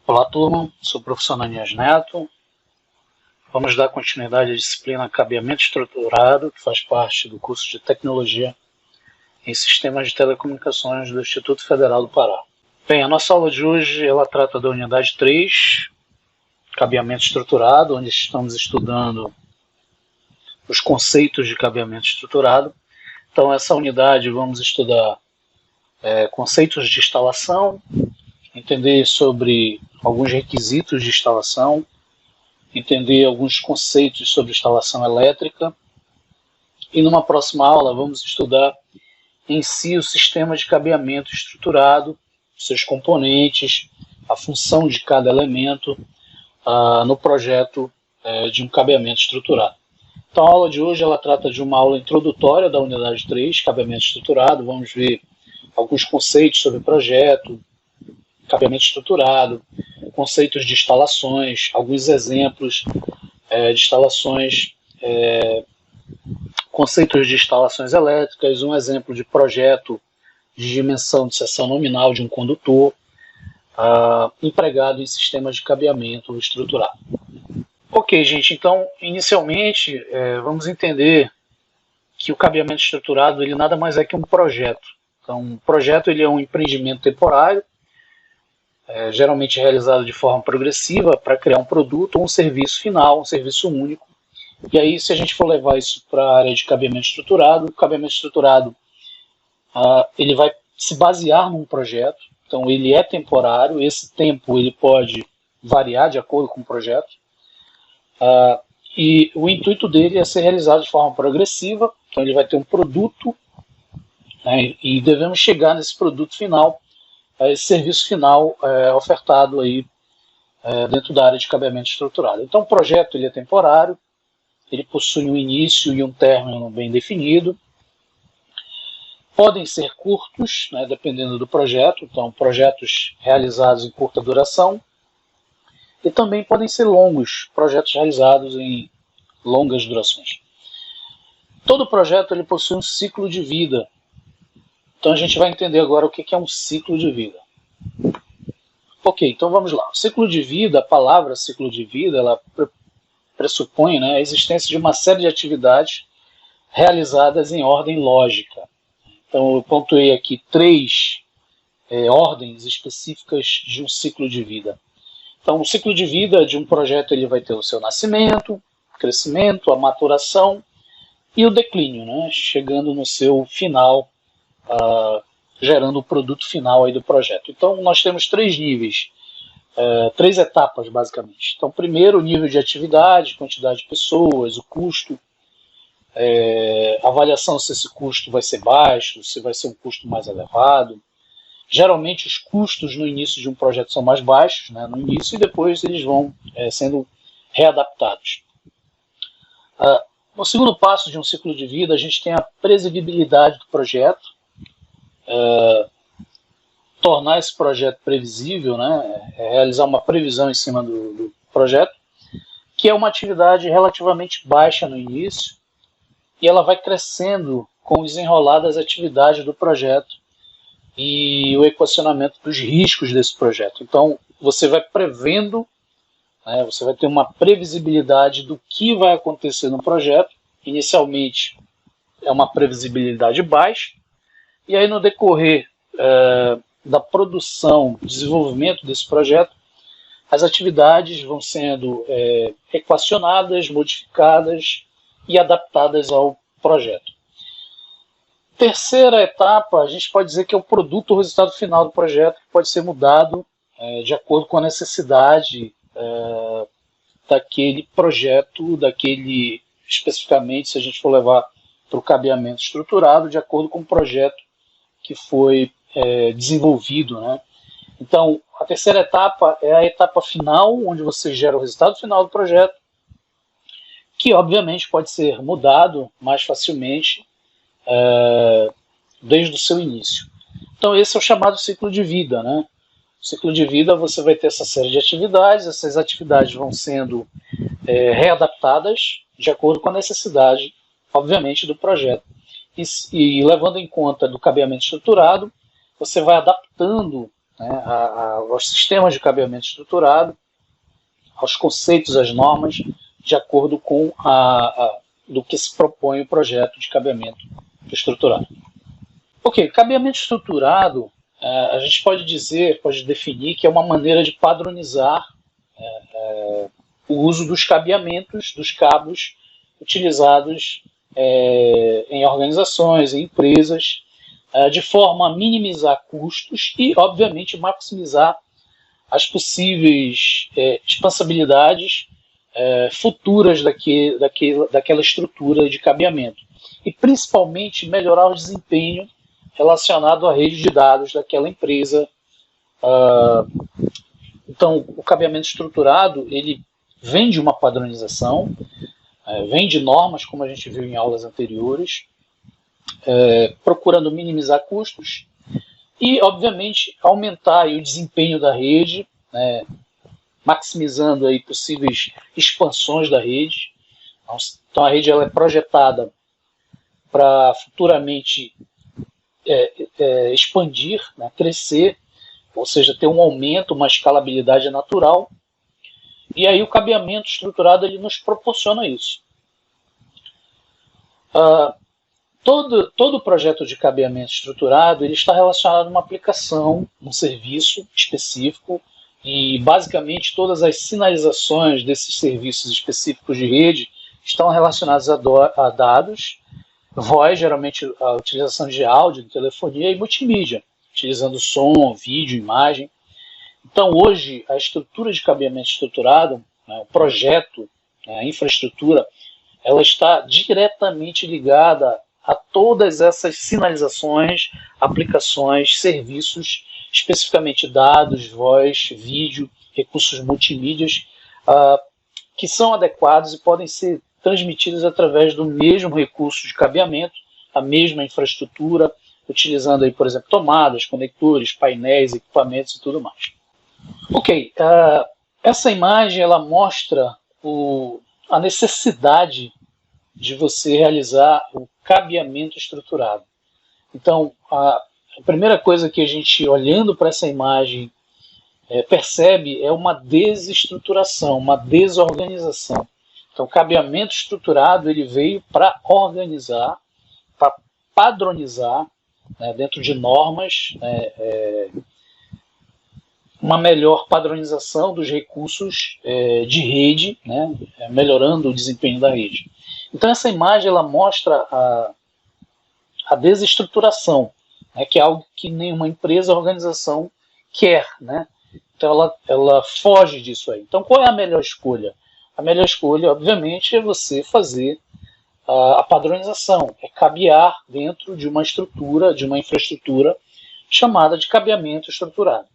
Olá, turma. Sou o professor Ananias Neto. Vamos dar continuidade à disciplina Cabeamento Estruturado, que faz parte do curso de Tecnologia em Sistemas de Telecomunicações do Instituto Federal do Pará. Bem, a nossa aula de hoje ela trata da unidade 3, Cabeamento Estruturado, onde estamos estudando os conceitos de cabeamento estruturado. Então, essa unidade vamos estudar conceitos de instalação, entender sobre alguns requisitos de instalação, entender alguns conceitos sobre instalação elétrica, e numa próxima aula vamos estudar em si o sistema de cabeamento estruturado, seus componentes, a função de cada elemento no projeto de um cabeamento estruturado. Então a aula de hoje ela trata de uma aula introdutória da unidade 3, cabeamento estruturado. Vamos ver alguns conceitos sobre projeto, cabeamento estruturado, conceitos de instalações, alguns exemplos de instalações, conceitos de instalações elétricas, um exemplo de projeto de dimensão de seção nominal de um condutor, empregado em sistemas de cabeamento estruturado. Ok, gente, então, inicialmente, vamos entender que o cabeamento estruturado ele nada mais é que um projeto. Então, um projeto ele é um empreendimento temporário, geralmente realizado de forma progressiva para criar um produto ou um serviço final, um serviço único. E aí, se a gente for levar isso para a área de cabeamento estruturado, o cabeamento estruturado ele vai se basear num projeto. Então, ele é temporário, esse tempo ele pode variar de acordo com o projeto. E o intuito dele é ser realizado de forma progressiva. Então, ele vai ter um produto, né, e devemos chegar nesse produto final, esse serviço final ofertado aí dentro da área de cabeamento estruturado. Então o projeto ele é temporário, ele possui um início e um término bem definido, podem ser curtos, né, dependendo do projeto, então projetos realizados em curta duração, e também podem ser longos, projetos realizados em longas durações. Todo projeto ele possui um ciclo de vida. Então a gente vai entender agora o que é um ciclo de vida. Ok, então vamos lá. O ciclo de vida, a palavra ciclo de vida, ela pressupõe, né, a existência de uma série de atividades realizadas em ordem lógica. Então eu pontuei aqui 3 ordens específicas de um ciclo de vida. Então o ciclo de vida de um projeto ele vai ter o seu nascimento, crescimento, a maturação e o declínio, né, chegando no seu final, gerando o produto final aí do projeto. Então nós temos 3 níveis, 3 etapas basicamente. Então primeiro o nível de atividade, quantidade de pessoas, o custo, avaliação se esse custo vai ser baixo, se vai ser um custo mais elevado. Geralmente os custos no início de um projeto são mais baixos, né, no início, e depois eles vão sendo readaptados. No segundo passo de um ciclo de vida a gente tem a previsibilidade do projeto, tornar esse projeto previsível, né, realizar uma previsão em cima do projeto, que é uma atividade relativamente baixa no início, e ela vai crescendo com o desenrolar das atividades do projeto e o equacionamento dos riscos desse projeto. Então, você vai prevendo, né, você vai ter uma previsibilidade do que vai acontecer no projeto. Inicialmente, é uma previsibilidade baixa, e aí no decorrer da produção, desenvolvimento desse projeto, as atividades vão sendo equacionadas, modificadas e adaptadas ao projeto. Terceira etapa, a gente pode dizer que é o produto ou resultado final do projeto, que pode ser mudado de acordo com a necessidade daquele projeto, especificamente, se a gente for levar para o cabeamento estruturado, de acordo com o projeto que foi desenvolvido, né? Então, a terceira etapa é a etapa final, onde você gera o resultado final do projeto, que obviamente pode ser mudado mais facilmente desde o seu início. Então, esse é o chamado ciclo de vida, né? O ciclo de vida, você vai ter essa série de atividades, essas atividades vão sendo readaptadas de acordo com a necessidade, obviamente, do projeto. E levando em conta do cabeamento estruturado, você vai adaptando né, aos sistemas de cabeamento estruturado, aos conceitos, às normas, de acordo com do que se propõe o projeto de cabeamento estruturado. Ok, cabeamento estruturado, a gente pode dizer, pode definir que é uma maneira de padronizar o uso dos cabeamentos, dos cabos utilizados em organizações, em empresas, de forma a minimizar custos e, obviamente, maximizar as possíveis expansibilidades futuras daquela estrutura de cabeamento. E, principalmente, melhorar o desempenho relacionado à rede de dados daquela empresa. Então, o cabeamento estruturado, ele vem de uma padronização, vem de normas, como a gente viu em aulas anteriores, procurando minimizar custos e, obviamente, aumentar aí o desempenho da rede, maximizando aí possíveis expansões da rede. Então, a rede ela é projetada para futuramente expandir, crescer, ou seja, ter um aumento, uma escalabilidade natural. E aí o cabeamento estruturado ele nos proporciona isso. Todo projeto de cabeamento estruturado ele está relacionado a uma aplicação, um serviço específico, e basicamente todas as sinalizações desses serviços específicos de rede estão relacionadas a dados, voz, geralmente a utilização de áudio, de telefonia e multimídia, utilizando som, vídeo, imagem. Então hoje a estrutura de cabeamento estruturado, o projeto, a infraestrutura, ela está diretamente ligada a todas essas sinalizações, aplicações, serviços, especificamente dados, voz, vídeo, recursos multimídias, que são adequados e podem ser transmitidos através do mesmo recurso de cabeamento, a mesma infraestrutura, utilizando aí, por exemplo, tomadas, conectores, painéis, equipamentos e tudo mais. Ok, essa imagem ela mostra a necessidade de você realizar o cabeamento estruturado. Então, a primeira coisa que a gente, olhando para essa imagem, percebe é uma desestruturação, uma desorganização. Então, o cabeamento estruturado ele veio para organizar, para padronizar, dentro de normas, uma melhor padronização dos recursos de rede, melhorando o desempenho da rede. Então essa imagem ela mostra a desestruturação, que é algo que nenhuma empresa ou organização quer. Então ela foge disso aí. Então qual é a melhor escolha? A melhor escolha, obviamente, é você fazer a padronização, é cabear dentro de uma estrutura, de uma infraestrutura chamada de cabeamento estruturado.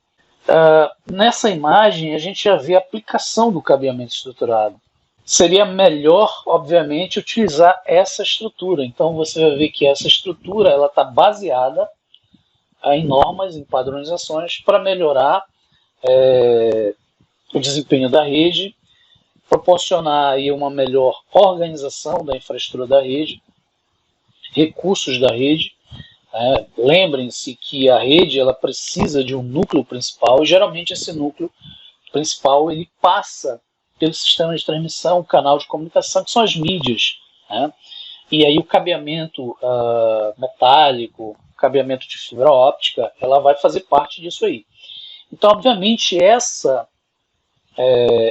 Nessa imagem a gente já vê a aplicação do cabeamento estruturado. Seria melhor, obviamente, utilizar essa estrutura. Então você vai ver que essa estrutura ela está baseada em normas, em padronizações para melhorar o desempenho da rede, proporcionar aí uma melhor organização da infraestrutura da rede, recursos da rede. Lembrem-se que a rede ela precisa de um núcleo principal e geralmente esse núcleo principal ele passa pelo sistema de transmissão, canal de comunicação, que são as mídias. E aí o cabeamento metálico, cabeamento de fibra óptica, ela vai fazer parte disso aí. Então, obviamente, essa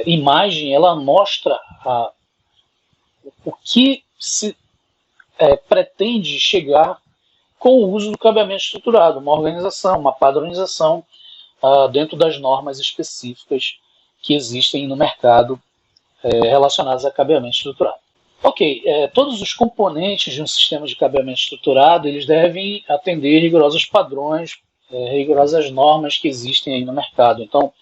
imagem ela mostra o que se pretende chegar com o uso do cabeamento estruturado, uma organização, uma padronização dentro das normas específicas que existem no mercado relacionadas a cabeamento estruturado. Ok, todos os componentes de um sistema de cabeamento estruturado eles devem atender rigorosos padrões, rigorosas normas que existem aí no mercado. Então,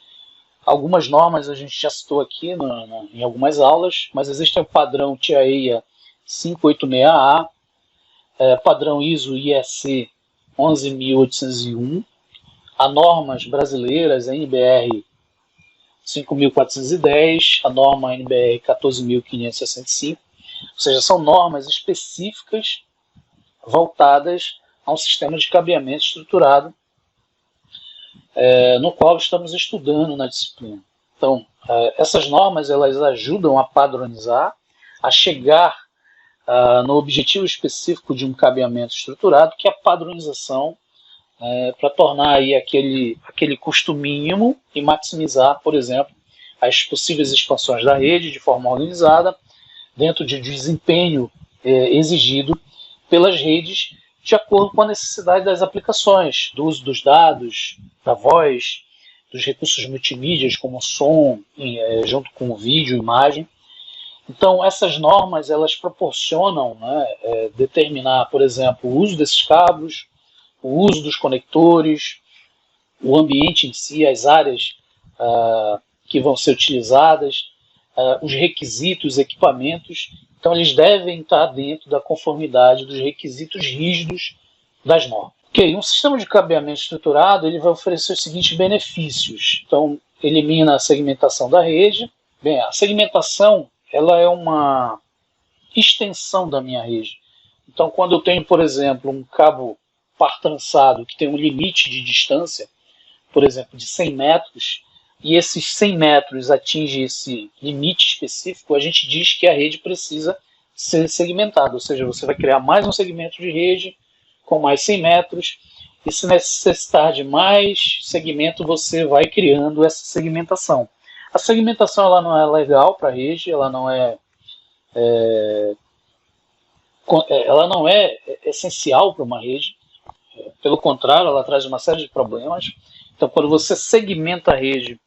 algumas normas a gente já citou aqui em algumas aulas, mas existe o padrão TIAEA 586A, padrão ISO IEC 11801, há normas brasileiras, a NBR 5410, a norma NBR 14565, ou seja, são normas específicas voltadas a um sistema de cabeamento estruturado, no qual estamos estudando na disciplina. Então, essas normas elas ajudam a padronizar, a chegar no objetivo específico de um cabeamento estruturado, que é a padronização, para tornar aí aquele custo mínimo e maximizar, por exemplo, as possíveis expansões da rede de forma organizada, dentro de desempenho exigido pelas redes, de acordo com a necessidade das aplicações, do uso dos dados, da voz, dos recursos multimídias, como som, junto com vídeo, imagem. Então, essas normas elas proporcionam, determinar, por exemplo, o uso desses cabos, o uso dos conectores, o ambiente em si, as áreas que vão ser utilizadas, os requisitos, equipamentos. Então, eles devem estar dentro da conformidade dos requisitos rígidos das normas. Ok, um sistema de cabeamento estruturado ele vai oferecer os seguintes benefícios. Então, elimina a segmentação da rede. Bem, a segmentação ela é uma extensão da minha rede. Então, quando eu tenho, por exemplo, um cabo par trançado que tem um limite de distância, por exemplo, de 100 metros, e esses 100 metros atinge esse limite específico, a gente diz que a rede precisa ser segmentada, ou seja, você vai criar mais um segmento de rede com mais 100 metros, e se necessitar de mais segmento, você vai criando essa segmentação. A segmentação ela não é legal para a rede, ela não é essencial para uma rede, pelo contrário, ela traz uma série de problemas. Então, quando você segmenta a rede,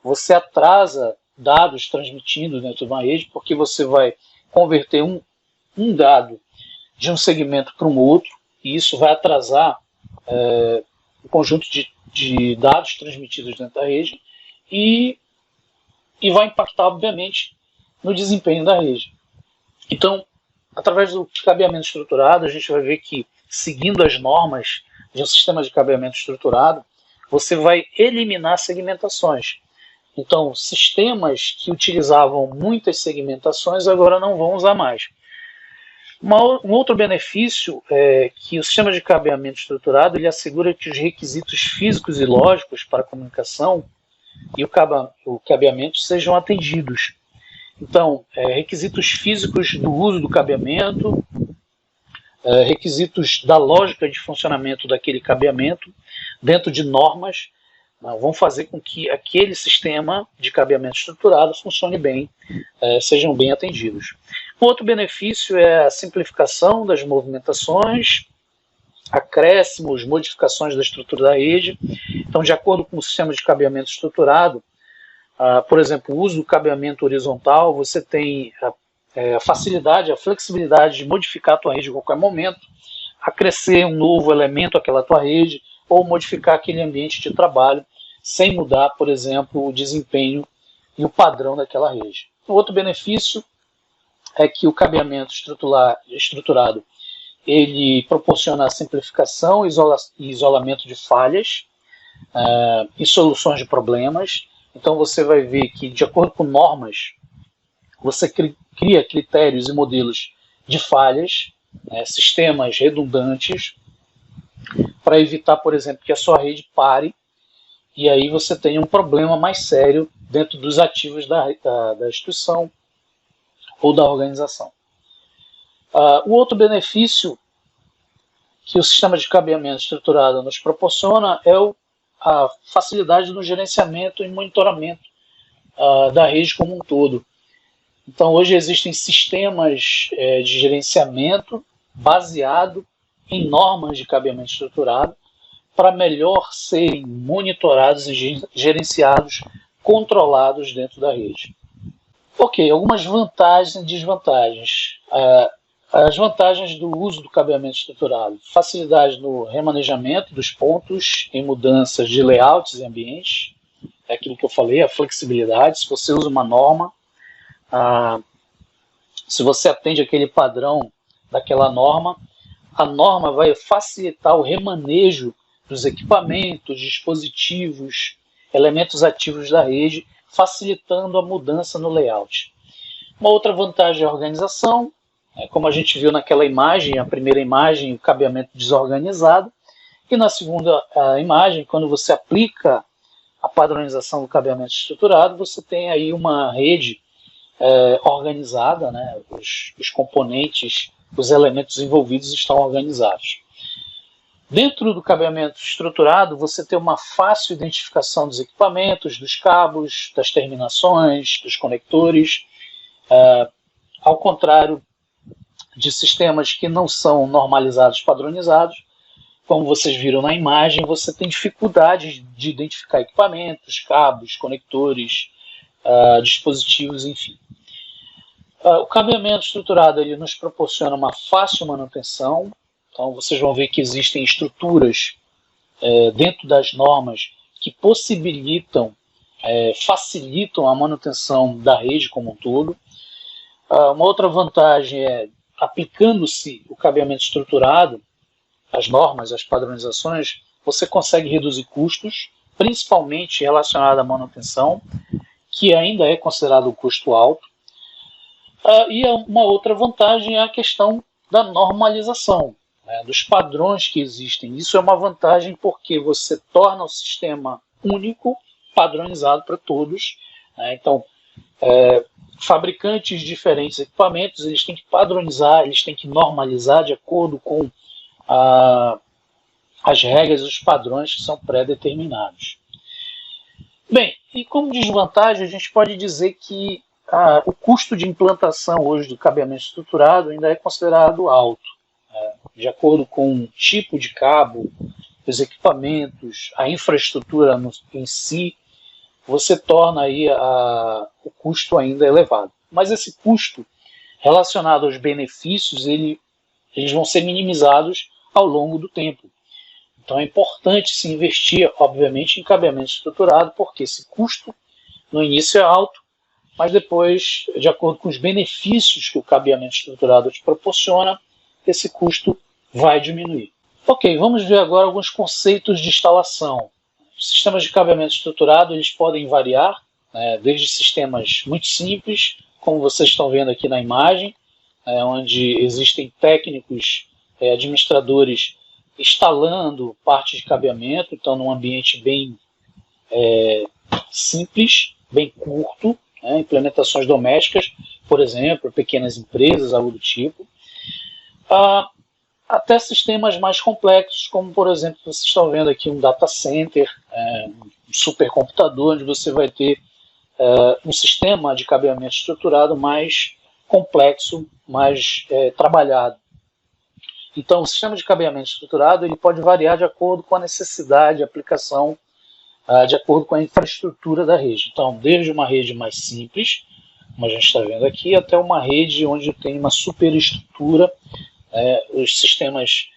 você atrasa dados transmitidos dentro de uma rede, porque você vai converter um dado de um segmento para um outro, e isso vai atrasar o conjunto de dados transmitidos dentro da rede e vai impactar, obviamente, no desempenho da rede. Então, através do cabeamento estruturado, a gente vai ver que, seguindo as normas de um sistema de cabeamento estruturado, você vai eliminar segmentações. Então, sistemas que utilizavam muitas segmentações agora não vão usar mais. Um outro benefício é que o sistema de cabeamento estruturado ele assegura que os requisitos físicos e lógicos para a comunicação e o cabeamento sejam atendidos. Então, requisitos físicos do uso do cabeamento, requisitos da lógica de funcionamento daquele cabeamento, dentro de normas, vão fazer com que aquele sistema de cabeamento estruturado funcione bem, sejam bem atendidos. Um outro benefício é a simplificação das movimentações, acréscimos, modificações da estrutura da rede. Então, de acordo com o sistema de cabeamento estruturado, por exemplo, o uso do cabeamento horizontal, você tem a facilidade, a flexibilidade de modificar a tua rede em qualquer momento, acrescer um novo elemento àquela tua rede, ou modificar aquele ambiente de trabalho, sem mudar, por exemplo, o desempenho e o padrão daquela rede. O outro benefício é que o cabeamento estruturado ele proporciona a simplificação e isolamento de falhas e soluções de problemas. Então você vai ver que, de acordo com normas, você cria critérios e modelos de falhas, sistemas redundantes, para evitar, por exemplo, que a sua rede pare e aí você tenha um problema mais sério dentro dos ativos da instituição ou da organização. O outro benefício que o sistema de cabeamento estruturado nos proporciona é a facilidade no gerenciamento e monitoramento da rede como um todo. Então, hoje existem sistemas de gerenciamento baseado em normas de cabeamento estruturado para melhor serem monitorados e gerenciados, controlados dentro da rede. Ok, algumas vantagens e desvantagens. As vantagens do uso do cabeamento estruturado: facilidade no remanejamento dos pontos em mudanças de layouts e ambientes. É aquilo que eu falei, a flexibilidade. Se você usa uma norma, se você atende aquele padrão daquela norma, a norma vai facilitar o remanejo dos equipamentos, dispositivos, elementos ativos da rede, facilitando a mudança no layout. Uma outra vantagem é a organização, como a gente viu naquela imagem, a primeira imagem, o cabeamento desorganizado. E na segunda imagem, quando você aplica a padronização do cabeamento estruturado, você tem aí uma rede organizada, né? Os componentes, os elementos envolvidos estão organizados. Dentro do cabeamento estruturado, você tem uma fácil identificação dos equipamentos, dos cabos, das terminações, dos conectores, ao contrário de sistemas que não são normalizados, padronizados. Como vocês viram na imagem, você tem dificuldade de identificar equipamentos, cabos, conectores, dispositivos, enfim. O cabeamento estruturado ele nos proporciona uma fácil manutenção. Então vocês vão ver que existem estruturas dentro das normas que possibilitam, facilitam a manutenção da rede como um todo. Uma outra vantagem é, aplicando-se o cabeamento estruturado, as normas, as padronizações, você consegue reduzir custos, principalmente relacionado à manutenção, que ainda é considerado um custo alto. E uma outra vantagem é a questão da normalização, dos padrões que existem. Isso é uma vantagem porque você torna o sistema único, padronizado para todos. Então, fabricantes de diferentes equipamentos, eles têm que padronizar, eles têm que normalizar de acordo com as regras e os padrões que são pré-determinados. Bem, e como desvantagem, a gente pode dizer que o custo de implantação hoje do cabeamento estruturado ainda é considerado alto. De acordo com o tipo de cabo, os equipamentos, a infraestrutura em si, você torna aí o custo ainda elevado. Mas esse custo, relacionado aos benefícios, eles vão ser minimizados ao longo do tempo. Então é importante se investir, obviamente, em cabeamento estruturado, porque esse custo no início é alto, mas depois, de acordo com os benefícios que o cabeamento estruturado te proporciona, esse custo vai diminuir. Ok, vamos ver agora alguns conceitos de instalação. Os sistemas de cabeamento estruturado eles podem variar, desde sistemas muito simples, como vocês estão vendo aqui na imagem, onde existem técnicos, administradores instalando partes de cabeamento, então num ambiente bem simples, bem curto, implementações domésticas, por exemplo, pequenas empresas, algo do tipo, até sistemas mais complexos, como por exemplo, vocês estão vendo aqui um data center, um supercomputador, onde você vai ter um sistema de cabeamento estruturado mais complexo, mais trabalhado. Então, o sistema de cabeamento estruturado ele pode variar de acordo com a necessidade, a aplicação, de acordo com a infraestrutura da rede. Então, desde uma rede mais simples, como a gente está vendo aqui, até uma rede onde tem uma superestrutura, os sistemas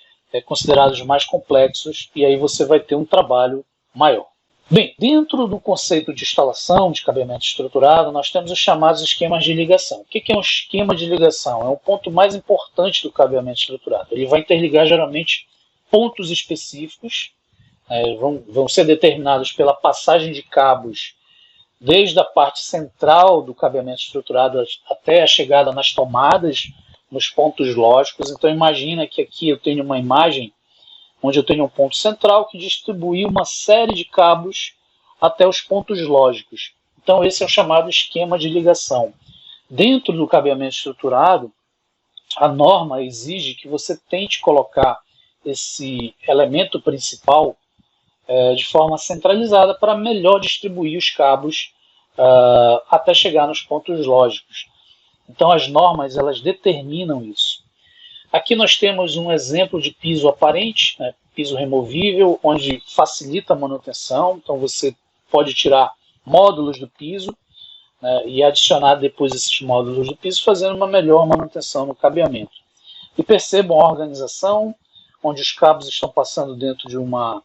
considerados mais complexos, e aí você vai ter um trabalho maior. Bem, dentro do conceito de instalação de cabeamento estruturado, nós temos os chamados esquemas de ligação. O que é um esquema de ligação? É o ponto mais importante do cabeamento estruturado. Ele vai interligar geralmente pontos específicos, vão ser determinados pela passagem de cabos desde a parte central do cabeamento estruturado até a chegada nas tomadas, nos pontos lógicos. Então imagina que aqui eu tenho uma imagem onde eu tenho um ponto central que distribui uma série de cabos até os pontos lógicos. Então esse é o chamado esquema de ligação. Dentro do cabeamento estruturado, a norma exige que você tente colocar esse elemento principal de forma centralizada para melhor distribuir os cabos até chegar nos pontos lógicos. Então as normas elas determinam isso. Aqui nós temos um exemplo de piso aparente, piso removível, onde facilita a manutenção. Então você pode tirar módulos do piso e adicionar depois esses módulos do piso, fazendo uma melhor manutenção no cabeamento. E percebam a organização, onde os cabos estão passando dentro de uma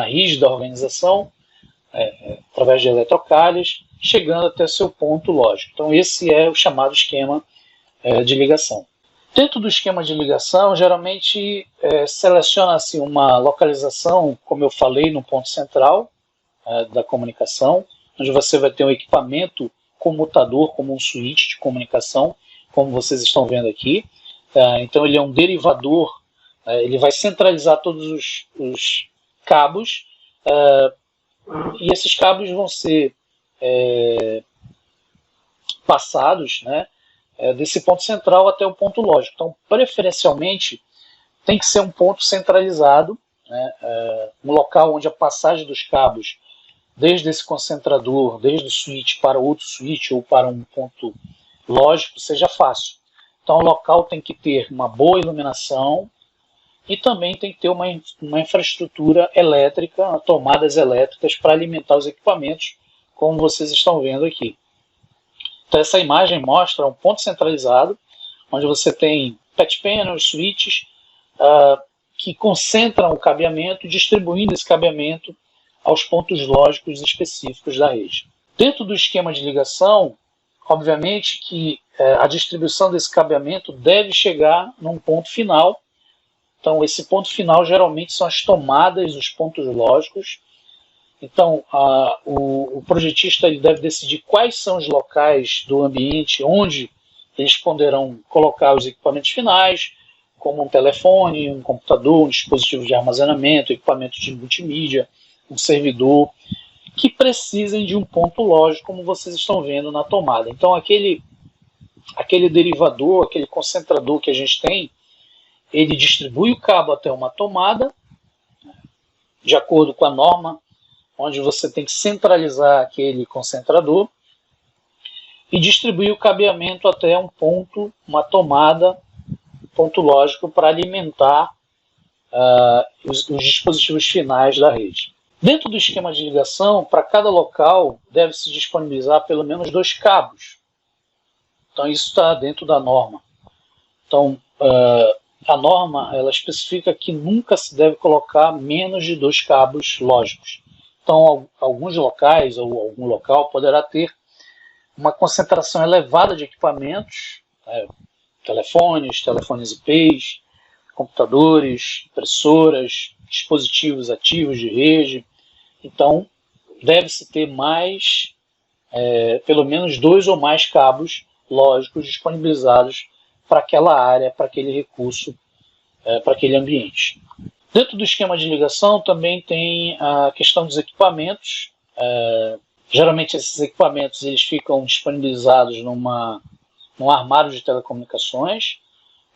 rígida organização, através de eletrocalhas, chegando até seu ponto lógico. Então esse é o chamado esquema de ligação. Dentro do esquema de ligação, geralmente seleciona-se uma localização, como eu falei, no ponto central da comunicação, onde você vai ter um equipamento comutador, como um switch de comunicação, como vocês estão vendo aqui. Então ele é um derivador Ele vai centralizar todos os cabos, e esses cabos vão ser passados, né, desse ponto central até o ponto lógico. Então, preferencialmente, tem que ser um ponto centralizado, né, um local onde a passagem dos cabos, desde esse concentrador, desde o switch para outro switch ou para um ponto lógico, seja fácil. Então, o local tem que ter uma boa iluminação e também tem que ter uma infraestrutura elétrica, tomadas elétricas para alimentar os equipamentos, como vocês estão vendo aqui. Então, essa imagem mostra um ponto centralizado, onde você tem patch panels, switches, que concentram o cabeamento, distribuindo esse cabeamento aos pontos lógicos específicos da rede. Dentro do esquema de ligação, obviamente que a distribuição desse cabeamento deve chegar num ponto final. Então, esse ponto final geralmente são as tomadas, os pontos lógicos. Então, o projetista ele deve decidir quais são os locais do ambiente onde eles poderão colocar os equipamentos finais, como um telefone, um computador, um dispositivo de armazenamento, equipamento de multimídia, um servidor, que precisem de um ponto lógico, como vocês estão vendo na tomada. Então, aquele derivador, aquele concentrador que a gente tem, ele distribui o cabo até uma tomada, de acordo com a norma, onde você tem que centralizar aquele concentrador, e distribuir o cabeamento até um ponto, uma tomada, ponto lógico, para alimentar os dispositivos finais da rede. Dentro do esquema de ligação, para cada local, deve-se disponibilizar pelo menos 2 cabos. Então, isso está dentro da norma. Então, a norma ela especifica que nunca se deve colocar menos de 2 cabos lógicos. Então, alguns locais ou algum local poderá ter uma concentração elevada de equipamentos, telefones IPs, computadores, impressoras, dispositivos ativos de rede. Então, deve-se ter mais, pelo menos 2 ou mais cabos lógicos disponibilizados para aquela área, para aquele recurso, para aquele ambiente. Dentro do esquema de ligação também tem a questão dos equipamentos. Geralmente esses equipamentos eles ficam disponibilizados num armário de telecomunicações,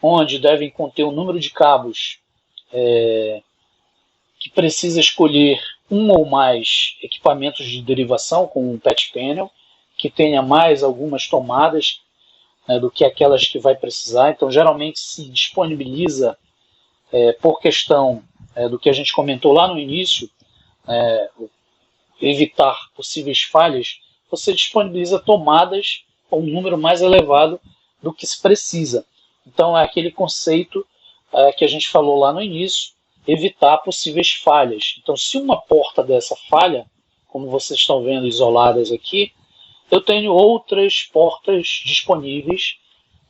onde devem conter um número de cabos que precisa escolher um ou mais equipamentos de derivação, com um patch panel, que tenha mais algumas tomadas do que aquelas que vai precisar. Então, geralmente se disponibiliza, por questão do que a gente comentou lá no início, evitar possíveis falhas, você disponibiliza tomadas com um número mais elevado do que se precisa. Então, é aquele conceito que a gente falou lá no início, evitar possíveis falhas. Então, se uma porta dessa falha, como vocês estão vendo isoladas aqui, eu tenho outras portas disponíveis.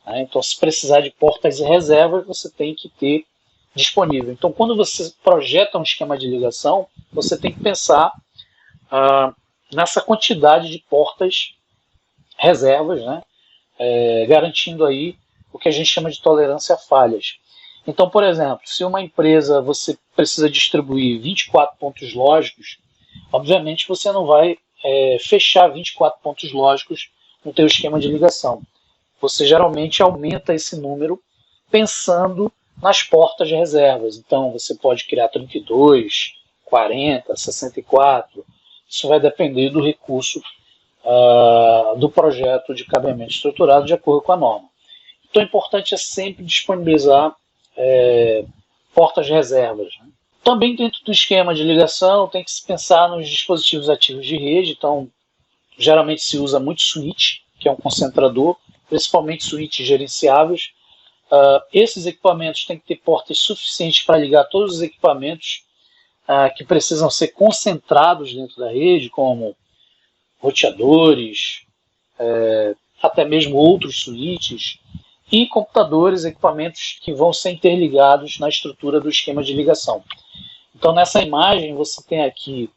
Então, se precisar de portas de reserva, você tem que ter disponível. Então, quando você projeta um esquema de ligação, você tem que pensar nessa quantidade de portas reservas, né? Garantindo aí o que a gente chama de tolerância a falhas. Então, por exemplo, se uma empresa você precisa distribuir 24 pontos lógicos, obviamente você não vai fechar 24 pontos lógicos no teu esquema de ligação. Você geralmente aumenta esse número pensando nas portas de reservas. Então, você pode criar 32, 40, 64. Isso vai depender do recurso do projeto de cabeamento estruturado de acordo com a norma. Então, o importante é sempre disponibilizar portas de reservas, né? Também dentro do esquema de ligação tem que se pensar nos dispositivos ativos de rede. Então, geralmente se usa muito switch, que é um concentrador, principalmente switches gerenciáveis. Esses equipamentos têm que ter portas suficientes para ligar todos os equipamentos que precisam ser concentrados dentro da rede, como roteadores, até mesmo outros switches, e computadores, equipamentos que vão ser interligados na estrutura do esquema de ligação. Então, nessa imagem, você tem aqui,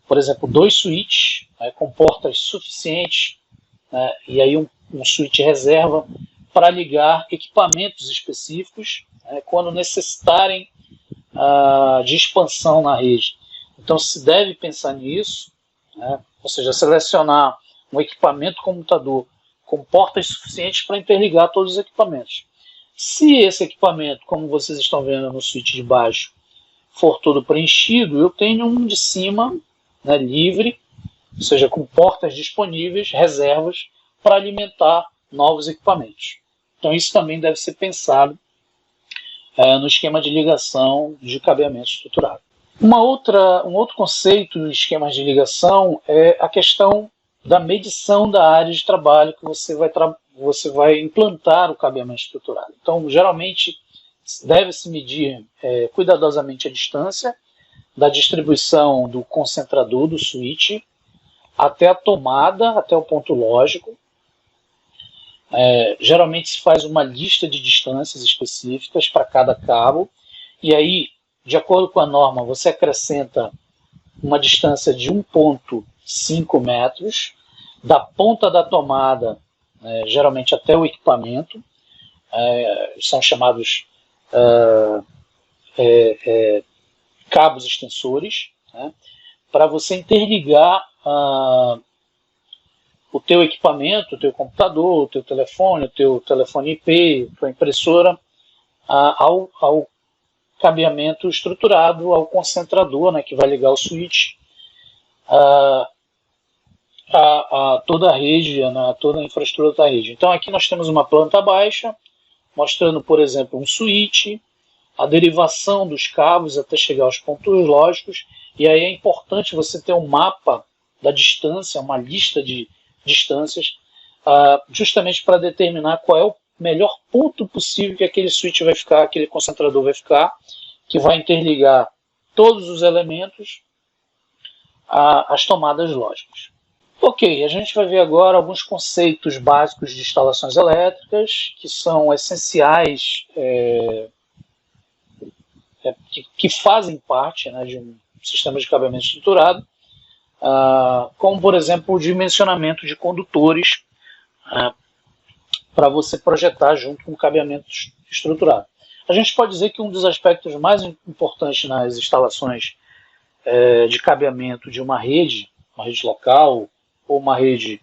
por exemplo, 2 switches com portas suficientes, e aí um switch reserva para ligar equipamentos específicos, né, quando necessitarem de expansão na rede. Então se deve pensar nisso, né, ou seja, selecionar um equipamento computador com portas suficientes para interligar todos os equipamentos. Se esse equipamento, como vocês estão vendo no switch de baixo, for todo preenchido, eu tenho um de cima, né, livre, ou seja, com portas disponíveis, reservas, para alimentar novos equipamentos. Então isso também deve ser pensado no esquema de ligação de cabeamento estruturado. Um outro conceito dos esquemas de ligação é a questão da medição da área de trabalho que você vai implantar o cabeamento estruturado. Então, geralmente, deve-se medir cuidadosamente a distância da distribuição do concentrador do switch até a tomada, até o ponto lógico. Geralmente se faz uma lista de distâncias específicas para cada cabo, e aí, de acordo com a norma, você acrescenta uma distância de 1,5 metros da ponta da tomada, geralmente até o equipamento, são chamados cabos extensores, né, para você interligar o teu equipamento, o teu computador, o teu telefone IP, a tua impressora, ao cabeamento estruturado, ao concentrador, né, que vai ligar o switch, a toda a rede, toda a infraestrutura da rede. Então aqui nós temos uma planta baixa, mostrando, por exemplo, um switch, a derivação dos cabos até chegar aos pontos lógicos, e aí é importante você ter um mapa da distância, uma lista de distâncias, justamente para determinar qual é o melhor ponto possível que aquele switch vai ficar, aquele concentrador vai ficar, que vai interligar todos os elementos às tomadas lógicas. Ok, a gente vai ver agora alguns conceitos básicos de instalações elétricas, que são essenciais, que fazem parte, né, de um sistema de cabeamento estruturado, como, por exemplo, o dimensionamento de condutores para você projetar junto com o cabeamento estruturado. A gente pode dizer que um dos aspectos mais importantes nas instalações de cabeamento de uma rede local ou uma rede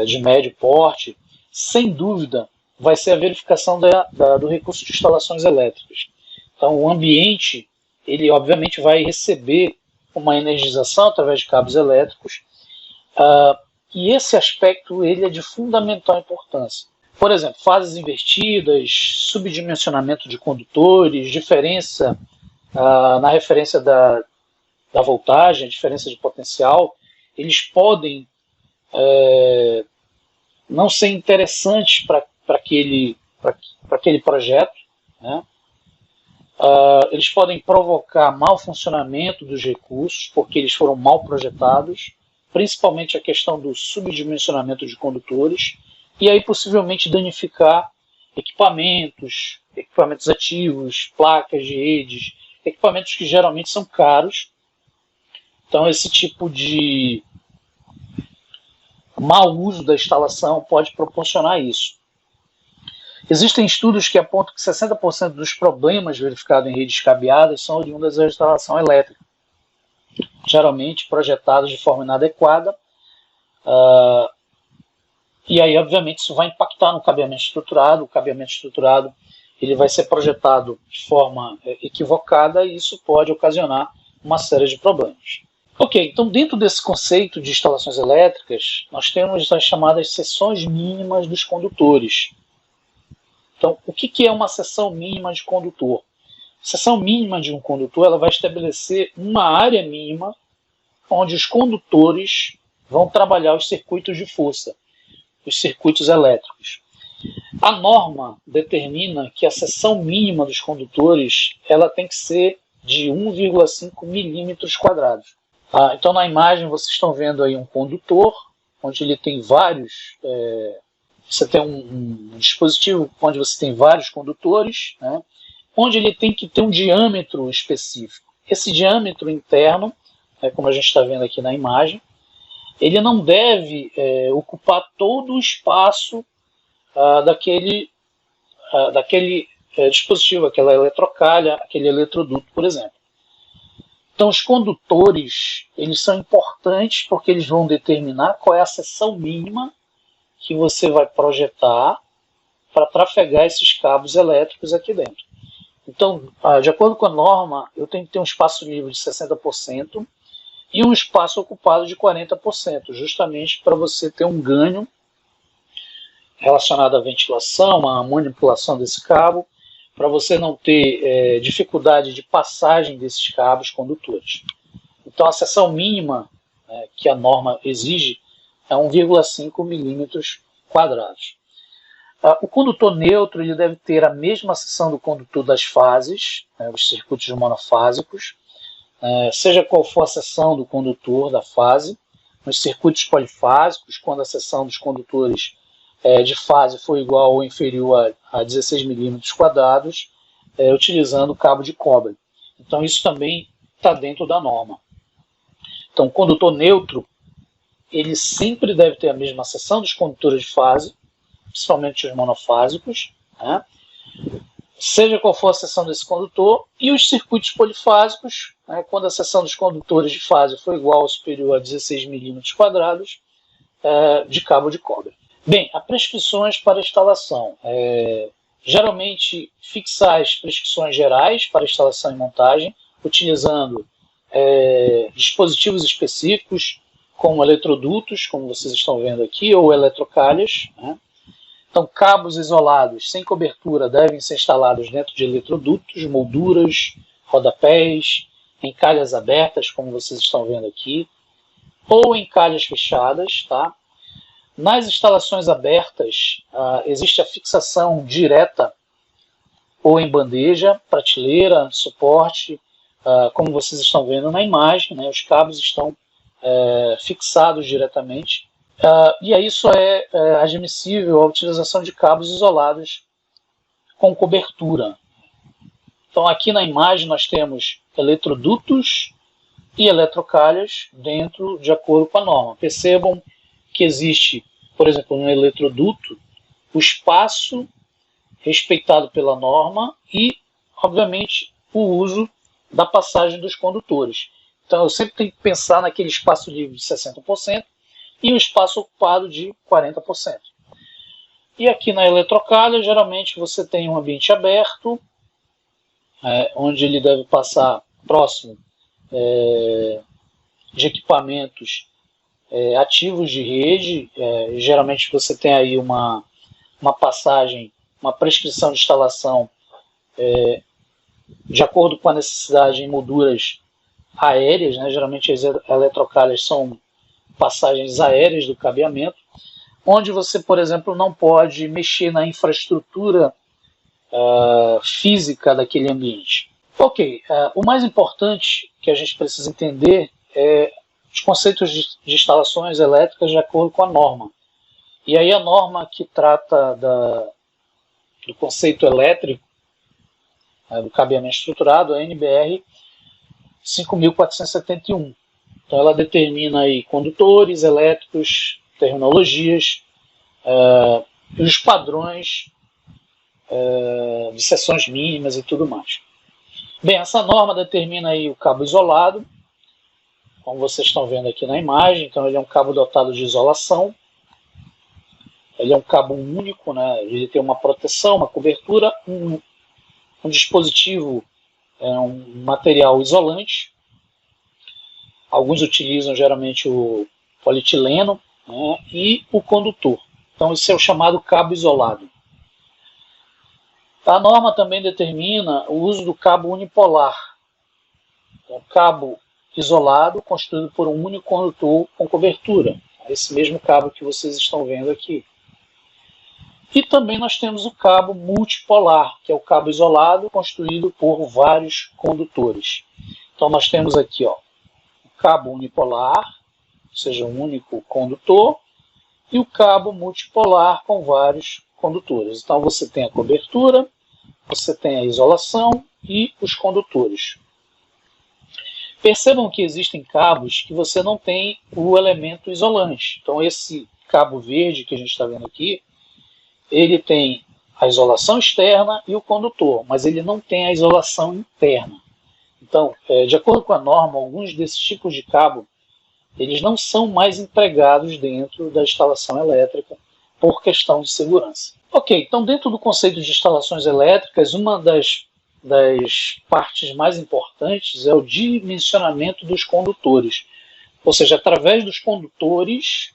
de médio porte, sem dúvida, vai ser a verificação do recurso de instalações elétricas. Então, o ambiente, ele obviamente vai receber uma energização através de cabos elétricos, e esse aspecto ele é de fundamental importância. Por exemplo, fases invertidas, subdimensionamento de condutores, diferença na referência da voltagem, diferença de potencial, eles podem não ser interessantes para aquele projeto, né? Eles podem provocar mau funcionamento dos recursos, porque eles foram mal projetados, principalmente a questão do subdimensionamento de condutores, e aí possivelmente danificar equipamentos ativos, placas de redes, equipamentos que geralmente são caros. Então esse tipo de mau uso da instalação pode proporcionar isso. Existem estudos que apontam que 60% dos problemas verificados em redes cabeadas são oriundas da instalação elétrica, geralmente projetadas de forma inadequada, e aí obviamente isso vai impactar no cabeamento estruturado. O cabeamento estruturado ele vai ser projetado de forma equivocada, e isso pode ocasionar uma série de problemas. Ok, então dentro desse conceito de instalações elétricas, nós temos as chamadas seções mínimas dos condutores. Então, o que é uma seção mínima de condutor? A seção mínima de um condutor ela vai estabelecer uma área mínima onde os condutores vão trabalhar os circuitos de força, os circuitos elétricos. A norma determina que a seção mínima dos condutores ela tem que ser de 1,5 milímetros quadrados. Então, na imagem, vocês estão vendo aí um condutor, onde ele tem vários... Você tem um dispositivo onde você tem vários condutores, né, onde ele tem que ter um diâmetro específico. Esse diâmetro interno, como a gente está vendo aqui na imagem, ele não deve daquele dispositivo, aquela eletrocalha, aquele eletroduto, por exemplo. Então, os condutores, eles são importantes porque eles vão determinar qual é a seção mínima que você vai projetar para trafegar esses cabos elétricos aqui dentro. Então, de acordo com a norma, eu tenho que ter um espaço livre de 60% e um espaço ocupado de 40%, justamente para você ter um ganho relacionado à ventilação, à manipulação desse cabo, para você não ter dificuldade de passagem desses cabos condutores. Então, a seção mínima que a norma exige é 1,5 milímetros quadrados. O condutor neutro ele deve ter a mesma seção do condutor das fases, os circuitos monofásicos, seja qual for a seção do condutor da fase. Nos circuitos polifásicos, quando a seção dos condutores de fase for igual ou inferior a 16 milímetros quadrados, utilizando cabo de cobre. Então isso também está dentro da norma. Então o condutor neutro, ele sempre deve ter a mesma seção dos condutores de fase, principalmente os monofásicos, né? Seja qual for a seção desse condutor, e os circuitos polifásicos, né, quando a seção dos condutores de fase for igual ou superior a 16 milímetros quadrados, de cabo de cobre. Bem, há prescrições para instalação. Geralmente, fixar as prescrições gerais para instalação e montagem, utilizando dispositivos específicos, como eletrodutos, como vocês estão vendo aqui, ou eletrocalhas, né? Então, cabos isolados sem cobertura devem ser instalados dentro de eletrodutos, molduras, rodapés, em calhas abertas, como vocês estão vendo aqui, ou em calhas fechadas. Tá? Nas instalações abertas, existe a fixação direta ou em bandeja, prateleira, suporte, como vocês estão vendo na imagem, né? Os cabos estão fixados diretamente. E aí só é admissível a utilização de cabos isolados com cobertura. Então aqui na imagem nós temos eletrodutos e eletrocalhas dentro de acordo com a norma. Percebam que existe, por exemplo, no eletroduto, o espaço respeitado pela norma e, obviamente, o uso da passagem dos condutores. Então eu sempre tenho que pensar naquele espaço livre de 60%, e o espaço ocupado de 40%. E aqui na eletrocalha, geralmente você tem um ambiente aberto, onde ele deve passar próximo de equipamentos ativos de rede. Geralmente você tem aí uma passagem, uma prescrição de instalação de acordo com a necessidade em molduras aéreas, né? Geralmente as eletrocalhas são passagens aéreas do cabeamento, onde você, por exemplo, não pode mexer na infraestrutura física daquele ambiente. Ok, o mais importante que a gente precisa entender é os conceitos de instalações elétricas de acordo com a norma. E aí a norma que trata do conceito elétrico, do cabeamento estruturado, é a NBR 5471. Então ela determina aí condutores elétricos, terminologias e os padrões de seções mínimas e tudo mais. Bem, essa norma determina aí o cabo isolado, como vocês estão vendo aqui na imagem. Então ele é um cabo dotado de isolação, ele é um cabo único, né? Ele tem uma proteção, uma cobertura, um dispositivo, um material isolante. Alguns utilizam geralmente o polietileno, né, e o condutor. Então esse é o chamado cabo isolado. A norma também determina o uso do cabo unipolar. Então, cabo isolado construído por um único condutor com cobertura. Esse mesmo cabo que vocês estão vendo aqui. E também nós temos o cabo multipolar, que é o cabo isolado construído por vários condutores. Então nós temos aqui, o cabo unipolar, ou seja, um único condutor, e o cabo multipolar com vários condutores. Então você tem a cobertura, você tem a isolação e os condutores. Percebam que existem cabos que você não tem o elemento isolante. Então esse cabo verde que a gente está vendo aqui, ele tem a isolação externa e o condutor, mas ele não tem a isolação interna. Então, de acordo com a norma, alguns desses tipos de cabo eles não são mais empregados dentro da instalação elétrica por questão de segurança. Ok, então dentro do conceito de instalações elétricas, uma das partes mais importantes é o dimensionamento dos condutores. Ou seja, através dos condutores,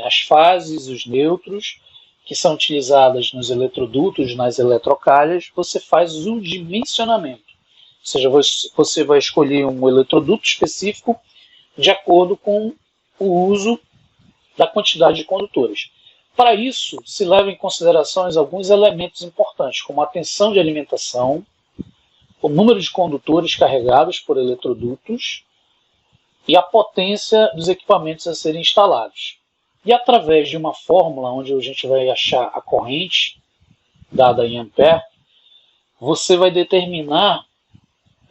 as fases, os nêutrons, que são utilizadas nos eletrodutos, nas eletrocalhas, você faz o dimensionamento. Ou seja, você vai escolher um eletroduto específico de acordo com o uso da quantidade de condutores. Para isso, se leva em consideração alguns elementos importantes, como a tensão de alimentação, o número de condutores carregados por eletrodutos e a potência dos equipamentos a serem instalados. E através de uma fórmula onde a gente vai achar a corrente, dada em ampere, você vai determinar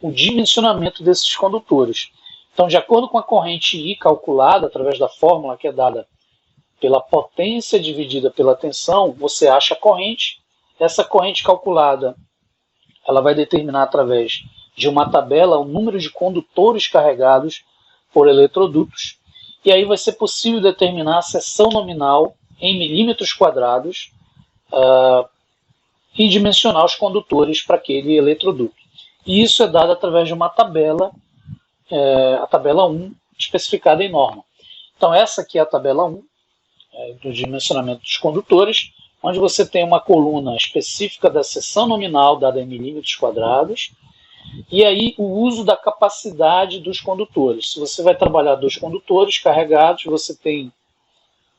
o dimensionamento desses condutores. Então, de acordo com a corrente I calculada através da fórmula que é dada pela potência dividida pela tensão, você acha a corrente. Essa corrente calculada ela vai determinar através de uma tabela o número de condutores carregados por eletrodutos. E aí vai ser possível determinar a seção nominal em milímetros quadrados e dimensionar os condutores para aquele eletroduto. E isso é dado através de uma tabela, a tabela 1, especificada em norma. Então essa aqui é a tabela 1, do dimensionamento dos condutores, onde você tem uma coluna específica da seção nominal dada em milímetros quadrados, e aí o uso da capacidade dos condutores. Se você vai trabalhar 2 condutores carregados, você tem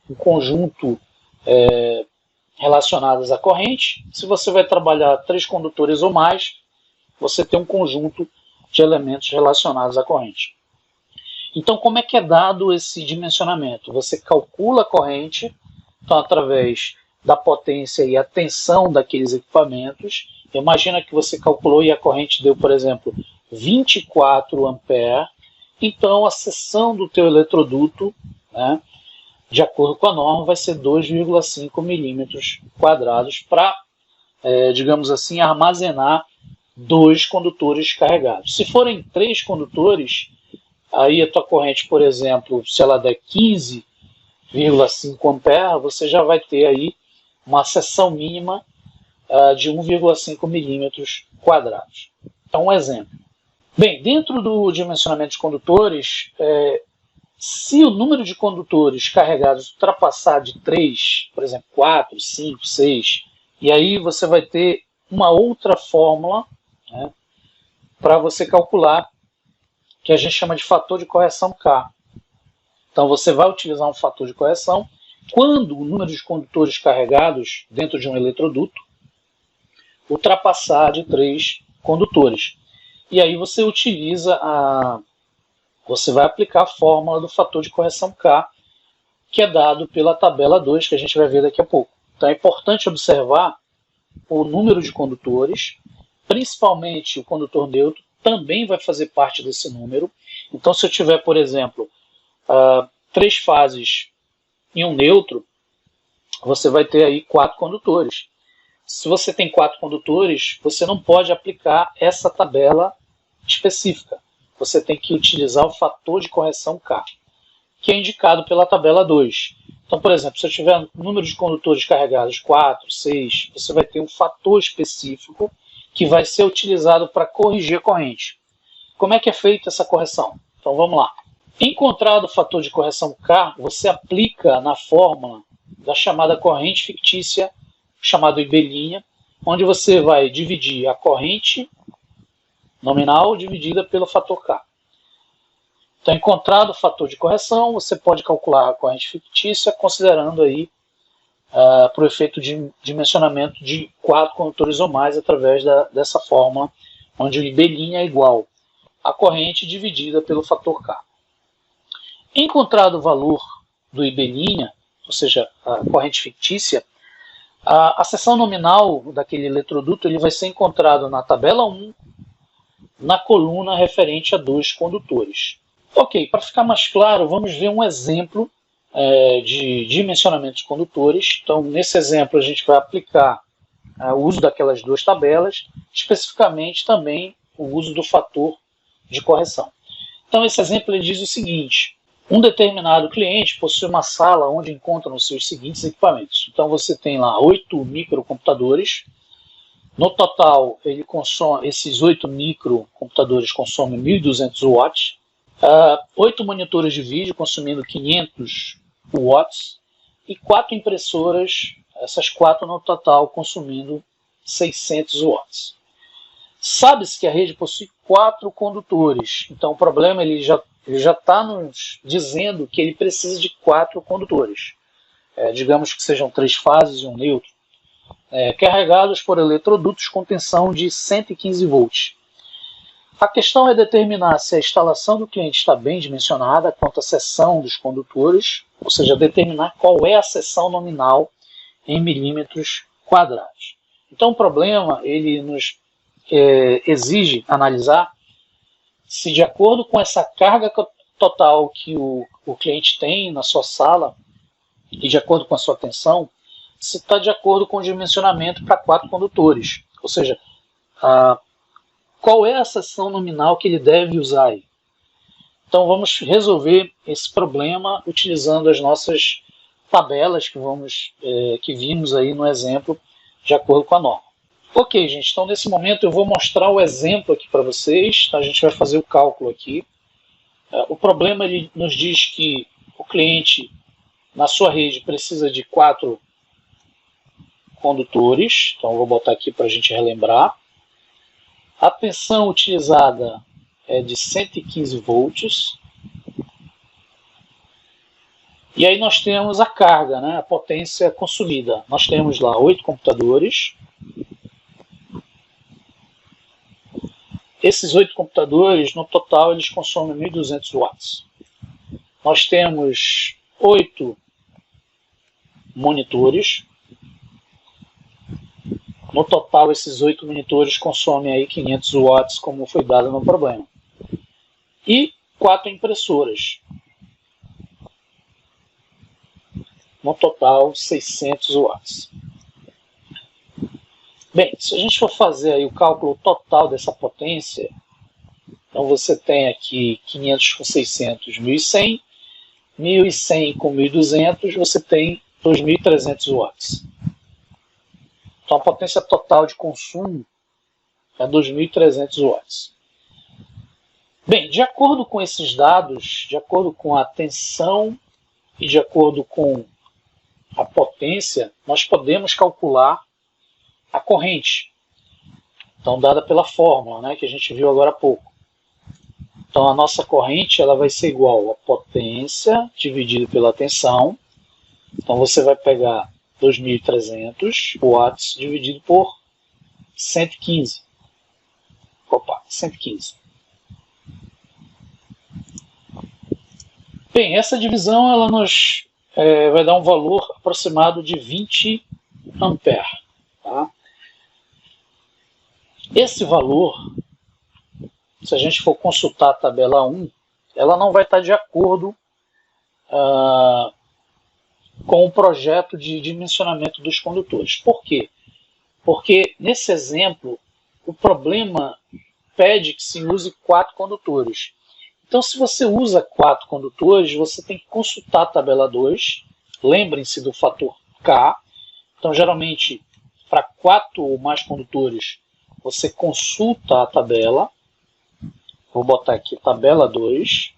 um conjunto relacionados à corrente. Se você vai trabalhar 3 condutores ou mais, você tem um conjunto de elementos relacionados à corrente. Então, como é que é dado esse dimensionamento? Você calcula a corrente, então, através da potência e a tensão daqueles equipamentos. Imagina que você calculou e a corrente deu, por exemplo, 24 ampere. Então, a seção do teu eletroduto, né, de acordo com a norma, vai ser 2,5 milímetros quadrados para, digamos assim, armazenar 2 condutores carregados. Se forem 3 condutores, aí a tua corrente, por exemplo, se ela der 15,5 ampere, você já vai ter aí uma seção mínima de 1,5 milímetros quadrados. Então, um exemplo. Bem, dentro do dimensionamento de condutores, se o número de condutores carregados ultrapassar de 3, por exemplo, 4, 5, 6, e aí você vai ter uma outra fórmula, né, para você calcular, que a gente chama de fator de correção K. Então você vai utilizar um fator de correção quando o número de condutores carregados dentro de um eletroduto ultrapassar de 3 condutores. E aí você você vai aplicar a fórmula do fator de correção K, que é dado pela tabela 2, que a gente vai ver daqui a pouco. Então é importante observar o número de condutores, principalmente o condutor neutro, também vai fazer parte desse número. Então, se eu tiver, por exemplo, 3 fases em um neutro, você vai ter aí 4 condutores. Se você tem 4 condutores, você não pode aplicar essa tabela específica. Você tem que utilizar o fator de correção K, que é indicado pela tabela 2. Então, por exemplo, se eu tiver número de condutores carregados 4, 6, você vai ter um fator específico que vai ser utilizado para corrigir a corrente. Como é que é feita essa correção? Então vamos lá. Encontrado o fator de correção K, você aplica na fórmula da chamada corrente fictícia, chamada IB', onde você vai dividir a corrente nominal dividida pelo fator K. Então, encontrado o fator de correção, você pode calcular a corrente fictícia, considerando aí para o efeito de dimensionamento de 4 condutores ou mais através dessa fórmula, onde o IB' é igual à corrente dividida pelo fator K. Encontrado o valor do IB', ou seja, a corrente fictícia, a seção nominal daquele eletroduto ele vai ser encontrado na tabela 1, na coluna referente a 2 condutores. Ok, para ficar mais claro, vamos ver um exemplo de dimensionamento de condutores. Então, nesse exemplo, a gente vai aplicar o uso daquelas duas tabelas, especificamente também o uso do fator de correção. Então esse exemplo ele diz o seguinte: um determinado cliente possui uma sala onde encontram os seus seguintes equipamentos. Então você tem lá 8 microcomputadores. No total, esses 8 microcomputadores consomem 1.200 watts. 8 monitores de vídeo consumindo 500 watts. E 4 impressoras, essas 4 no total consumindo 600 watts. Sabe-se que a rede possui 4 condutores. Então o problema ele já está nos dizendo que ele precisa de 4 condutores. Digamos que sejam 3 fases e um neutro. Carregados por eletrodutos com tensão de 115 volts. A questão é determinar se a instalação do cliente está bem dimensionada quanto à seção dos condutores, ou seja, determinar qual é a seção nominal em milímetros quadrados. Então o problema ele nos exige analisar se, de acordo com essa carga total que o cliente tem na sua sala e de acordo com a sua tensão, se está de acordo com o dimensionamento para 4 condutores. Ou seja, qual é a seção nominal que ele deve usar aí. Então vamos resolver esse problema utilizando as nossas tabelas que vimos aí no exemplo de acordo com a norma. Ok, gente, então nesse momento eu vou mostrar o exemplo aqui para vocês. A gente vai fazer o cálculo aqui. O problema ele nos diz que o cliente na sua rede precisa de 4 condutores. Então eu vou botar aqui para a gente relembrar. A tensão utilizada é de 115 volts. E aí nós temos a carga, né, a potência consumida. Nós temos lá 8 computadores. Esses 8 computadores, no total, eles consomem 1.200 watts. Nós temos 8 monitores. No total, esses 8 monitores consomem aí 500 watts, como foi dado no problema. E 4 impressoras. No total, 600 watts. Bem, se a gente for fazer aí o cálculo total dessa potência, então você tem aqui 500 com 600, 1.100. 1.100 com 1.200, você tem 2.300 watts. Então a potência total de consumo é 2.300 watts. Bem, de acordo com esses dados, de acordo com a tensão e de acordo com a potência, nós podemos calcular a corrente, então dada pela fórmula, né, que a gente viu agora há pouco. Então a nossa corrente ela vai ser igual a potência dividido pela tensão. Então você vai pegar 2.300 watts dividido por 115. Opa, 115. Bem, essa divisão ela nos vai dar um valor aproximado de 20 ampere. Tá? Esse valor, se a gente for consultar a tabela 1, ela não vai estar de acordo com o projeto de dimensionamento dos condutores. Por quê? Porque nesse exemplo, o problema pede que se use 4 condutores. Então, se você usa 4 condutores, você tem que consultar a tabela 2. Lembrem-se do fator K. Então, geralmente, para 4 ou mais condutores, você consulta a tabela. Vou botar aqui tabela 2.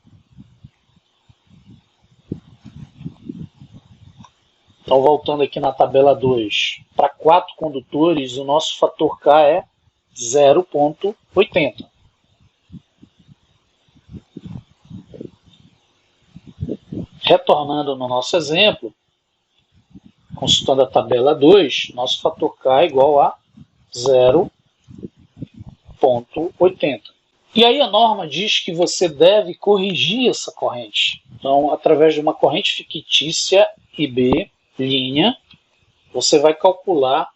Então, voltando aqui na tabela 2, para 4 condutores, o nosso fator K é 0,80. Retornando no nosso exemplo, consultando a tabela 2, nosso fator K é igual a 0,80. E aí a norma diz que você deve corrigir essa corrente. Então, através de uma corrente fictícia IB, linha, você vai calcular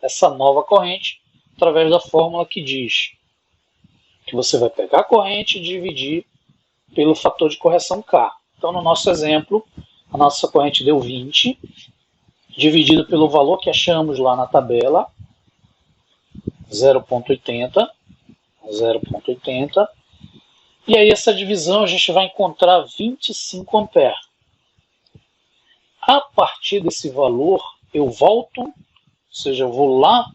essa nova corrente através da fórmula que diz que você vai pegar a corrente e dividir pelo fator de correção K. Então, no nosso exemplo, a nossa corrente deu 20, dividido pelo valor que achamos lá na tabela, 0,80, 0,80, e aí essa divisão a gente vai encontrar 25 amperes. A partir desse valor eu volto, ou seja, eu vou lá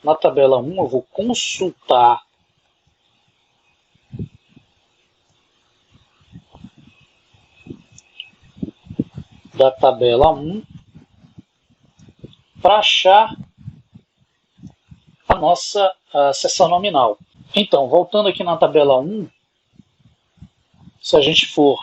na tabela 1, eu vou consultar da tabela 1 para achar a nossa seção nominal. Então, voltando aqui na tabela 1, se a gente for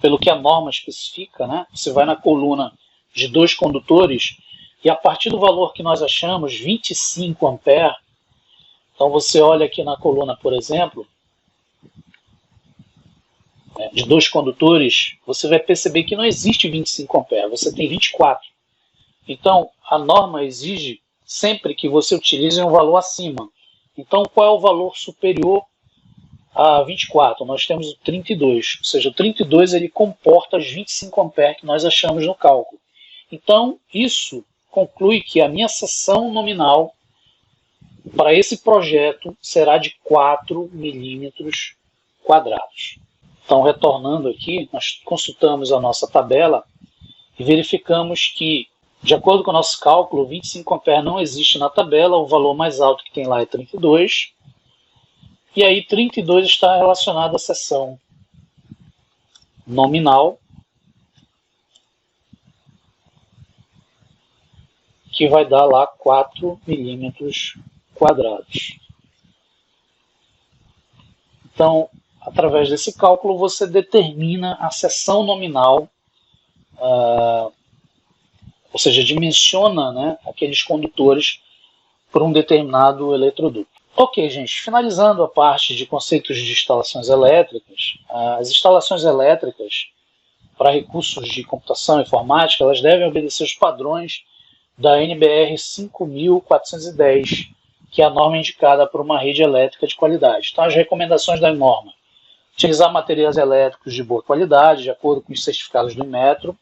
pelo que a norma especifica, né, você vai na coluna de 2 condutores e a partir do valor que nós achamos, 25 amperes, então você olha aqui na coluna, por exemplo, de 2 condutores, você vai perceber que não existe 25 amperes, você tem 24. Então, a norma exige sempre que você utilize um valor acima. Então, qual é o valor superior a 24? Nós temos o 32, ou seja, o 32 ele comporta os 25 amperes que nós achamos no cálculo. Então, isso conclui que a minha seção nominal para esse projeto será de 4 milímetros quadrados. Então, retornando aqui, nós consultamos a nossa tabela e verificamos que, de acordo com o nosso cálculo, 25 amperes não existe na tabela, o valor mais alto que tem lá é 32, e aí 32 está relacionado à seção nominal, que vai dar lá 4 milímetros quadrados. Então, através desse cálculo, você determina a seção nominal, ou seja, dimensiona, né, aqueles condutores por um determinado eletroduto. Ok, gente, finalizando a parte de conceitos de instalações elétricas, as instalações elétricas para recursos de computação informática, elas devem obedecer os padrões da NBR 5410, que é a norma indicada por uma rede elétrica de qualidade. Então, as recomendações da norma: utilizar materiais elétricos de boa qualidade, de acordo com os certificados do Inmetro,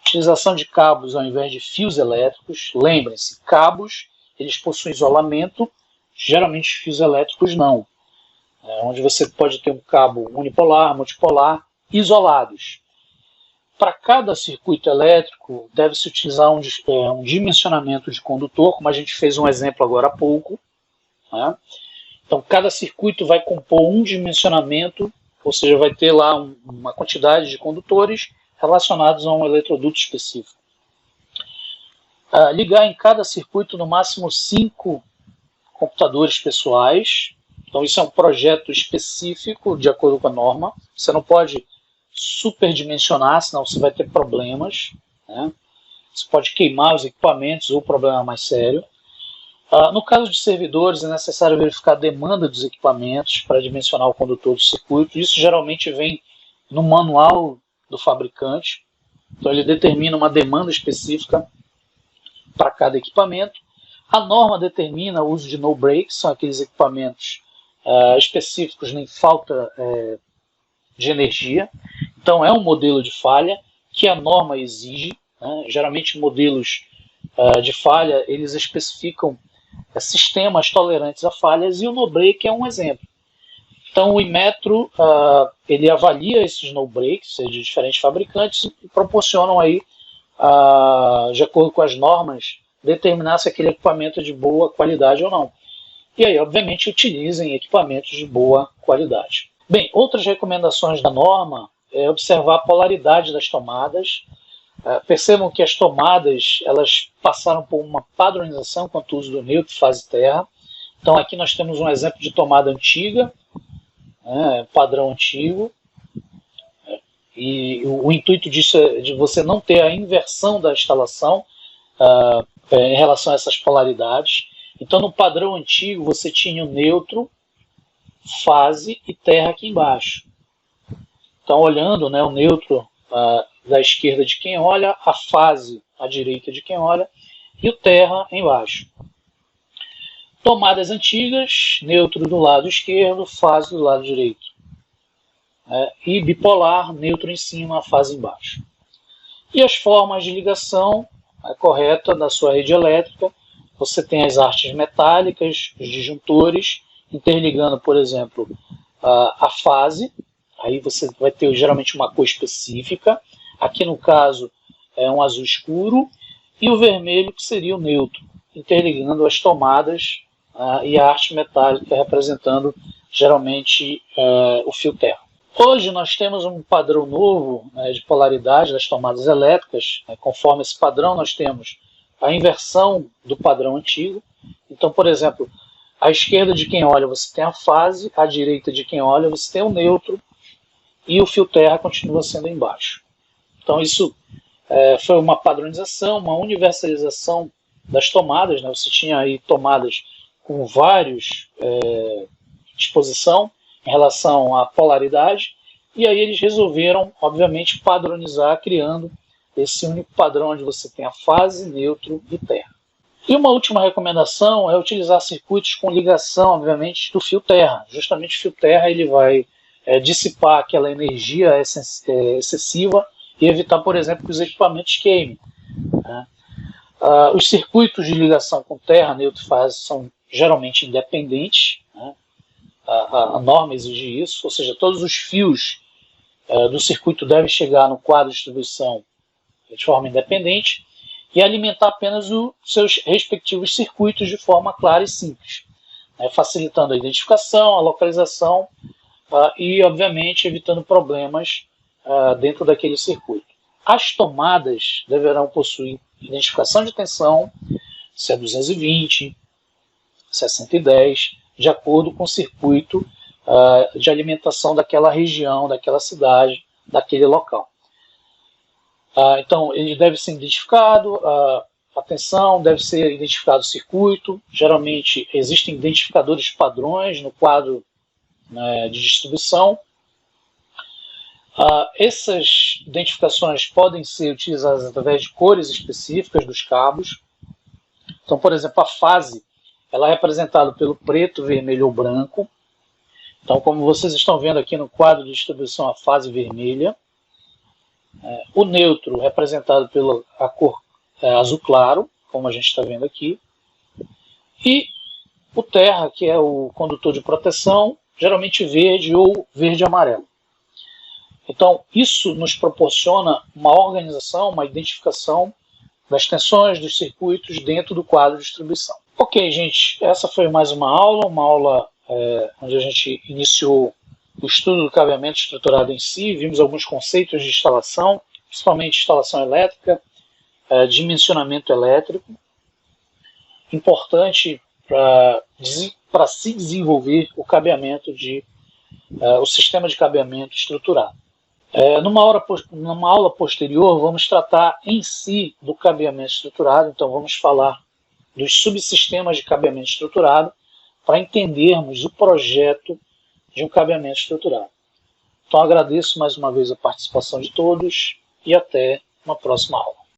utilização de cabos ao invés de fios elétricos. Lembrem-se, cabos, eles possuem isolamento, geralmente fios elétricos não, onde você pode ter um cabo unipolar, multipolar, isolados. Para cada circuito elétrico, deve-se utilizar um dimensionamento de condutor, como a gente fez um exemplo agora há pouco, né? Então, cada circuito vai compor um dimensionamento, ou seja, vai ter lá uma quantidade de condutores relacionados a um eletroduto específico. Ligar em cada circuito no máximo 5 computadores pessoais. Então, isso é um projeto específico, de acordo com a norma. Você não pode superdimensionar, senão você vai ter problemas, né? Você pode queimar os equipamentos, ou o problema mais sério. No caso de servidores, é necessário verificar a demanda dos equipamentos para dimensionar o condutor do circuito. Isso geralmente vem no manual do fabricante. Então, ele determina uma demanda específica para cada equipamento. A norma determina o uso de no-breaks, são aqueles equipamentos específicos em falta de energia. Então, é um modelo de falha que a norma exige, né? Geralmente, modelos de falha, eles especificam sistemas tolerantes a falhas, e o no-break é um exemplo. Então, o Inmetro ele avalia esses no-breaks de diferentes fabricantes e proporcionam aí, de acordo com as normas, determinar se aquele equipamento é de boa qualidade ou não. E aí, obviamente, utilizem equipamentos de boa qualidade. Bem, outras recomendações da norma é observar a polaridade das tomadas. Percebam que as tomadas elas passaram por uma padronização quanto ao uso do neutro, fase terra. Então, aqui nós temos um exemplo de tomada antiga, padrão antigo. E o intuito disso é de você não ter a inversão da instalação em relação a essas polaridades. Então, no padrão antigo, você tinha o neutro, fase e terra aqui embaixo. Então, olhando, né, o neutro da esquerda de quem olha, a fase à direita de quem olha e o terra embaixo. Tomadas antigas, neutro do lado esquerdo, fase do lado direito. E bipolar, neutro em cima, fase embaixo. E as formas de ligação correta da sua rede elétrica, você tem as artes metálicas, os disjuntores, interligando, por exemplo, a fase. Aí você vai ter geralmente uma cor específica. Aqui no caso é um azul escuro. E o vermelho, que seria o neutro, interligando as tomadas e a arte metálica representando geralmente o fio terra. Hoje nós temos um padrão novo de polaridade das tomadas elétricas. Conforme esse padrão, nós temos a inversão do padrão antigo. Então, por exemplo, à esquerda de quem olha você tem a fase, à direita de quem olha você tem o neutro e o fio terra continua sendo embaixo. Então isso foi uma padronização, uma universalização das tomadas. Você tinha aí tomadas com vários disposição em relação à polaridade, e aí eles resolveram, obviamente, padronizar, criando esse único padrão onde você tem a fase, neutro e terra. E uma última recomendação é utilizar circuitos com ligação, obviamente, do fio terra. Justamente o fio terra ele vai dissipar aquela energia excessiva e evitar, por exemplo, que os equipamentos queimem. Os circuitos de ligação com terra, neutro e fase são geralmente independentes. A norma exige isso, ou seja, todos os fios do circuito devem chegar no quadro de distribuição de forma independente e alimentar apenas os seus respectivos circuitos de forma clara e simples, facilitando a identificação, a localização e, obviamente, evitando problemas dentro daquele circuito. As tomadas deverão possuir identificação de tensão, se é 220, se é 110, de acordo com o circuito de alimentação daquela região, daquela cidade, daquele local. Então, ele deve ser identificado, a tensão, deve ser identificado o circuito. Geralmente, existem identificadores padrões no quadro de distribuição. Essas identificações podem ser utilizadas através de cores específicas dos cabos. Então, por exemplo, a fase ela é representada pelo preto, vermelho ou branco. Então, como vocês estão vendo aqui no quadro de distribuição, a fase vermelha. O neutro representado pela cor azul claro, como a gente está vendo aqui. E o terra, que é o condutor de proteção, geralmente verde ou verde-amarelo. Então, isso nos proporciona uma organização, uma identificação das tensões dos circuitos dentro do quadro de distribuição. Ok, gente, essa foi mais uma aula onde a gente iniciou o estudo do cabeamento estruturado em si, vimos alguns conceitos de instalação, principalmente instalação elétrica, dimensionamento elétrico, importante para se desenvolver o cabeamento o sistema de cabeamento estruturado. Numa aula posterior, vamos tratar em si do cabeamento estruturado, então vamos falar dos subsistemas de cabeamento estruturado para entendermos o projeto de um cabeamento estruturado. Então agradeço mais uma vez a participação de todos e até uma próxima aula.